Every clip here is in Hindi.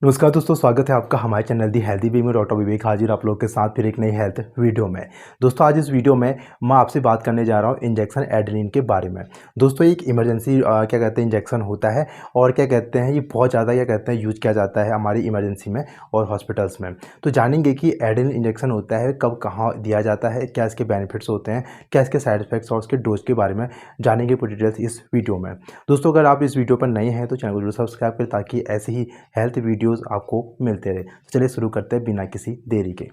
नमस्कार दोस्तों, स्वागत है आपका हमारे चैनल दी हेल्दी वे में। डॉक्टर विवेक हाजिर आप लोग के साथ फिर एक नई हेल्थ वीडियो में। दोस्तों आज इस वीडियो में मैं आपसे बात करने जा रहा हूँ इंजेक्शन एड्रेनलिन के बारे में। दोस्तों एक इमरजेंसी क्या कहते हैं इंजेक्शन होता है और क्या कहते हैं ये बहुत ज़्यादा क्या कहते हैं यूज किया जाता है हमारी इमरजेंसी में और हॉस्पिटल्स में। तो जानेंगे कि एड्रेनलिन इंजेक्शन होता है कब कहाँ दिया जाता है, क्या इसके बेनिफिट्स होते हैं, क्या इसके साइड इफेक्ट्स और उसके डोज के बारे में जानेंगे पूरी डिटेल्स इस वीडियो में। दोस्तों अगर आप इस वीडियो पर नए हैं तो चैनल को जरूर सब्सक्राइब करें ताकि ऐसे ही हेल्थ वीडियोस आपको मिलते रहे। तो चलिए शुरू करते हैं बिना किसी देरी के।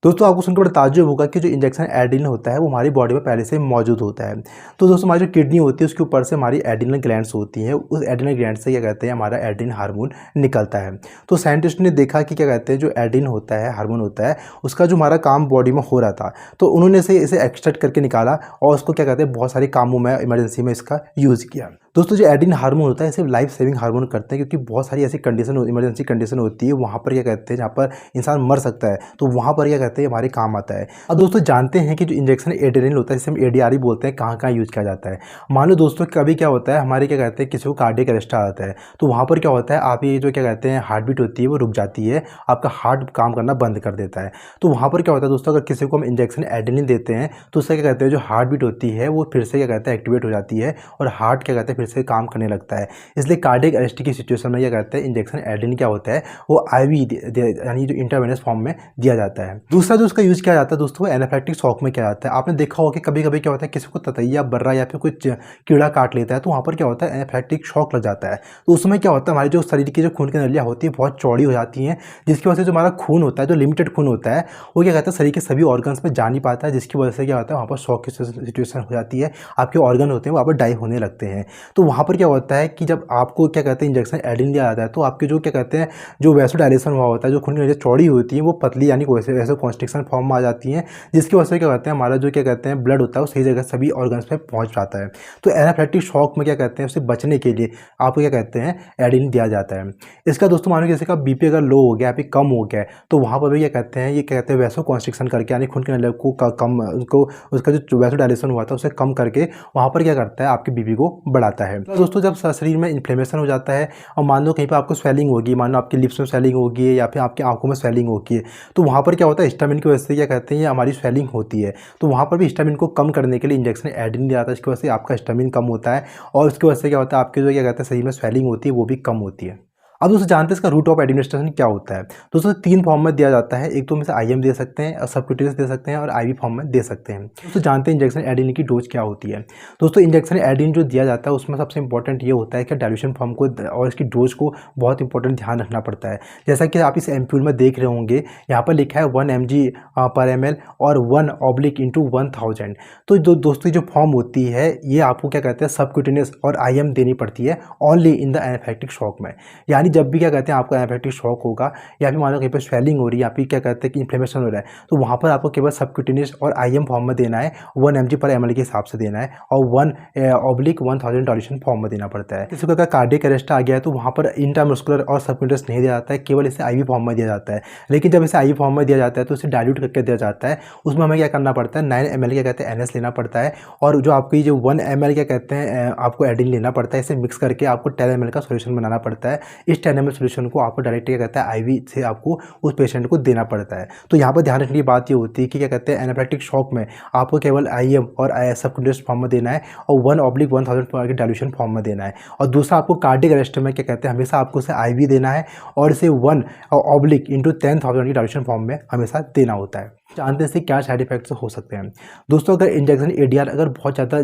दोस्तों आपको सुनकर बड़ा ताज्जुब होगा कि जो इंजेक्शन एड्रेनलिन होता है वो हमारी बॉडी में पहले से मौजूद होता है। तो दोस्तों हमारी जो किडनी होती है उसके ऊपर से हमारी एड्रेनल ग्लैंड्स होती हैं, उस एड्रेनल ग्लैंड से क्या कहते हैं हमारा एड्रेनलिन हार्मोन निकलता है। तो साइंटिस्ट ने देखा कि क्या कहते हैं जो एड्रेनलिन होता है हार्मोन होता है उसका जो हमारा काम बॉडी में हो रहा था, तो उन्होंने इसे एक्सट्रैक्ट करके निकाला और उसको क्या कहते हैं बहुत सारे कामों में इमरजेंसी में इसका यूज़ किया। दोस्तों जो एड्रेनलिन हार्मोन होता है इसे लाइफ सेविंग हार्मोन करते हैं, क्योंकि बहुत सारी ऐसी कंडीशन इमरजेंसी कंडीशन होती है वहाँ पर क्या कहते हैं जहाँ पर इंसान मर सकता है, तो वहाँ पर क्या कहते हैं हमारे काम आता है। अब दोस्तों जानते हैं कि जो इंजेक्शन एड्रेनलिन होता है जिसे हम एडीआर ही बोलते हैं, कहाँ कहाँ यूज़ किया जाता है। मान लो दोस्तों कभी क्या होता है हमारे क्या कहते हैं किसी को कार्डियक अरेस्ट आ जाता है, तो वहाँ पर क्या होता है आप ये जो क्या कहते हैं हार्ट बीट होती है वो रुक जाती है, आपका हार्ट काम करना बंद कर देता है। तो वहाँ पर क्या होता है दोस्तों अगर किसी को हम इंजेक्शन एड्रेनलिन देते हैं तो उससे क्या कहते हैं जो हार्ट बीट होती है वो फिर से क्या कहते हैं एक्टिवेट हो जाती है और हार्ट क्या कहते हैं फिर से काम करने लगता है। इसलिए कार्डियक अरेस्ट की सिचुएशन में क्या कहते हैं इंजेक्शन एड्रेनलिन क्या होता है वो आईवी यानी जो इंट्रावेनस फॉर्म में दिया जाता है। दूसरा जो उसका यूज़ किया जाता है दोस्तों एनाफिलैक्टिक शॉक में किया जाता है। आपने देखा होगा कि कभी कभी क्या होता है किसी को ततैया बर्रा या फिर कुछ कीड़ा काट लेता है तो वहाँ पर क्या होता है एनाफिलैक्टिक शॉक लग जाता है। तो उसमें क्या होता है हमारे जो शरीर की जो खून की नलियाँ होती है बहुत चौड़ी हो जाती हैं, जिसकी वजह से जो हमारा खून होता है जो लिमिटेड खून होता है वो क्या कहता है शरीर के सभी ऑर्गन्स में जा नहीं पाता है, जिसकी वजह से क्या होता है वहाँ पर शॉक की सिचुएशन हो जाती है, आपके ऑर्गन होते हैं वहाँ पर डाई होने लगते हैं। तो वहाँ पर क्या होता है कि जब आपको क्या कहते हैं इंजेक्शन एड्रेनलिन दिया जाता है तो आपके जो क्या कहते हैं जो वैसोडायलेशन हुआ होता है, जो खून की नलियाँ चौड़ी होती हैं वो पतली यानी वैसे कॉन्स्ट्रिक्शन फॉर्म में आ जाती हैं, जिसकी वजह से क्या कहते हैं हमारा जो क्या कहते हैं ब्लड होता है वो सही जगह सभी ऑर्गन्स पे पहुंच जाता है। तो एनाफिलैक्टिक शॉक में क्या कहते हैं उससे बचने के लिए आपको क्या कहते हैं एड्रेनलिन दिया जाता है। इसका दोस्तों मानो किसी का बीपी अगर लो हो गया या कम हो गया है तो वहाँ पर भी क्या कहते हैं ये क्या कहते हैं वैसो कॉन्स्ट्रिक्शन करके यानी खून की नलियों को कम उसको उसका जो वैसोडायलेशन हुआ था उसे कम करके वहाँ पर क्या करता है आपके बीपी को बढ़ाता है। तो दोस्तों जब शरीर में इन्फ्लेमेशन हो जाता है और मान लो कहीं पर आपको स्वेलिंग होगी, मान लो आपकी लिप्स में स्वेलिंग होगी या फिर आपकी आंखों में स्वेलिंग होगी है, तो वहाँ पर क्या होता है हिस्टामिन की वजह से क्या कहते हैं ये हमारी स्वेलिंग होती है, तो वहाँ पर भी हिस्टामिन को कम करने के लिए इंजेक्शन एड्रेनलिन दिया जाता है। इसकी वजह से आपका हिस्टामिन कम होता है और उसकी वजह से क्या होता है आपके जो क्या कहते हैं शरीर में स्वेलिंग होती है वो भी कम होती है। अब दोस्तों जानते हैं इसका रूट ऑफ एडमिनिस्ट्रेशन क्या होता है। दोस्तों 3 फॉर्म में दिया जाता है, एक तो में से आईएम दे सकते हैं, सबक्यूटेनियस दे सकते हैं और आईवी फॉर्म में दे सकते हैं। दोस्तों जानते हैं इंजेक्शन एड्रेनलिन की डोज क्या होती है। दोस्तों इंजेक्शन एड्रेनलिन जो दिया जाता है उसमें सबसे इंपॉर्टेंट ये होता है कि डाइल्यूशन फॉर्म को और इसकी डोज को बहुत इंपॉर्टेंट ध्यान रखना पड़ता है। जैसा कि आप इस एम्प्यूल में देख रहे होंगे यहाँ पर लिखा है 1 mg पर ml और 1/1000। तो जो दोस्तों जो फॉर्म होती है ये आपको क्या कहते हैं सबक्यूटेनियस और आईएम देनी पड़ती है only in the anaphylactic shock में। यानी जब भी क्या कहते हैं आपको एनाफिलैक्टिक शॉक होगा या फिर मान लो कहीं पर स्वेलिंग हो रही है या फिर क्या कहते हैं कि इन्फ्लेमेशन हो रहा है तो वहाँ पर आपको केवल सबक्यूटेनियस और आईएम फॉर्म में देना है, 1 mg पर ml के हिसाब से देना है और 1/1000 डाइल्यूशन फॉर्म में देना पड़ता है। किसी को अगर कार्डियक अरेस्ट आ गया है तो वहाँ पर इंट्रामस्कुलर और सबक्यूटेनियस नहीं दिया जाता है, केवल इसे आईवी फॉर्म में दिया जाता है। लेकिन जब इसे आईवी फॉर्म में दिया जाता है तो इसे डाइल्यूट करके दिया जाता है, उसमें हमें क्या करना पड़ता है 9 ml क्या कहते हैं NS लेना पड़ता है और जो आपकी जो 1 ml क्या कहते हैं आपको एड्रेनलिन लेना पड़ता है। इसे मिक्स करके आपको 10 ml का सोल्यूशन बनाना पड़ता है। इस 10 ml सोल्यूशन को आपको डायरेक्ट क्या कहता है आईवी से आपको उस पेशेंट को देना पड़ता है। तो यहाँ पर ध्यान रखने की बात ये होती है कि क्या कहते हैं एनाफिलैक्टिक शॉक में आपको केवल आईएम और सबक्यूटेनियस फॉर्म में देना है और 1/1000 के डाइल्यूशन फॉर्म में देना है। और दूसरा आपको कार्डियक अरेस्ट में क्या कहते हैं हमेशा आपको इसे आईवी देना है और इसे 1/10,000 की डाइल्यूशन फॉर्म में हमेशा देना होता है। जानते हैं इससे क्या साइड इफेक्ट्स हो सकते हैं। दोस्तों अगर इंजेक्शन एडीआर अगर बहुत ज़्यादा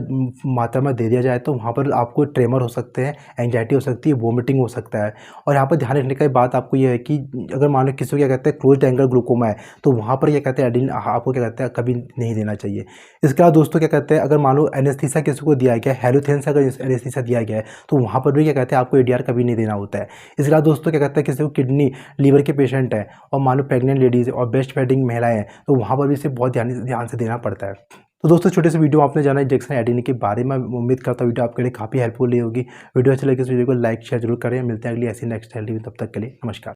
मात्रा में दे दिया जाए तो वहाँ पर आपको ट्रेमर हो सकते हैं, एंजाइटी हो सकती है, वोमिटिंग हो सकता है। और यहाँ पर ध्यान रखने का बात आपको ये है कि अगर मान लो किसी को क्या कहते हैं क्लोज्ड एंगल ग्लूकोमा है तो वहाँ पर क्या कहते हैं एड्रेनलिन आपको क्या कहते हैं कभी नहीं देना चाहिए। इसके बाद दोस्तों क्या कहते हैं अगर मान लो एनेस्थीसिया किसी को दिया गया है, हेलोथेन से अगर एनेस्थीसिया दिया गया है तो वहाँ पर भी क्या कहते हैं आपको एडीआर कभी नहीं देना होता है। इसके बाद दोस्तों क्या कहते हैं किसी को किडनी लीवर के पेशेंट है और मान लो प्रेग्नेंट लेडीज़ और ब्रेस्ट फीडिंग महिलाएं हैं तो वहाँ पर भी इसे बहुत ध्यान से देना पड़ता है। तो दोस्तों छोटे से वीडियो आपने जाना इंजेक्शन एड्रेनलिन के बारे में, उम्मीद करता हूँ वीडियो आपके लिए काफ़ी हेल्पफुल रही होगी। वीडियो अच्छी लगे इस वीडियो को लाइक शेयर जरूर करें। मिलते हैं अगली ऐसी नेक्स्ट हेल्थ। तब तक के लिए नमस्कार।